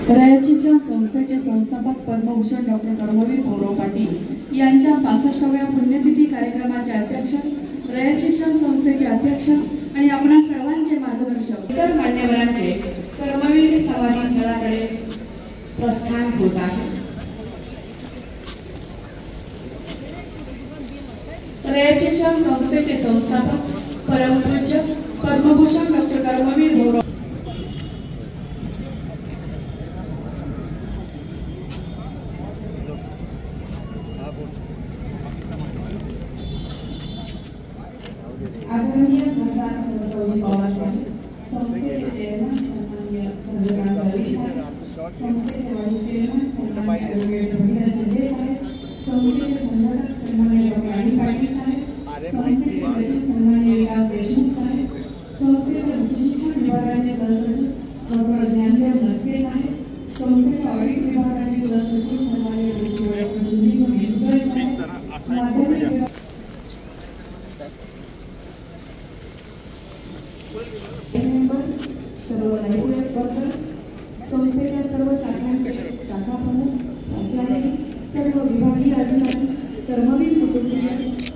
रयत शिक्षण संस्थेचे संस्थापक पद्मभूषण डॉक्टर कर्मवीर भाऊराव पाटील यांच्या 65व्या पुण्यतिथी कार्यक्रमाचे अध्यक्ष, रयत शिक्षण संस्थेचे अध्यक्ष आणि आपणा सर्वांचे मार्गदर्शक इतर मान्यवरांचे कर्मवीर समाधी स्थळाकडे प्रस्थान होत आहे। रयत शिक्षण संस्थेचे संस्थापक परमपूज्य पद्मभूषण डॉक्टर कर्मवीर भाऊराव आदरणीय खासदार चंद्रकांत पवार साहेब, संस्थेचे चेअरमन सन्माननीय चंद्रकांत रवी साहेब, संस्थेचे व्हाईस चेअरमन सन्माननीय ॲडव्होकेट रवींद्र शिंदे साहेब, संस्थेचे संघटक सन्माननीय डॉक्टर अनिल पाटील साहेब, संस्थेचे सचिव सन्माननीय विकास देशमुख साहेब, संस्थेचे उच्च शिक्षण विभागाचे सहसचिव डॉक्टर ज्ञानदेव नसके साहेब, संस्थेच्या ऑडिट विभागाचे सहसचिव सन्माननीय डॉक्टर शिंदे मेहकर साहेब, माध्यमिक मेंबर्स, सर्व लायब्ररी वर्कर्स, संस्थेच्या सर्व शाखांचे शाखा प्रमुख, प्राचार्य, सर्व विभागीय अधिकारी, कर्मवीर कुटुंबीय,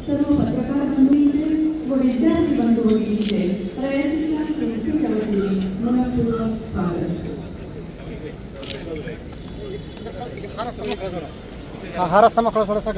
सर्व पत्रकार बंधूंचे व विद्यार्थी बंधू भगिनींचे रयत शिक्षण संस्थेच्या वतीने मनपूर्वक स्वागत। हा रस्ता मोकळा थोडासा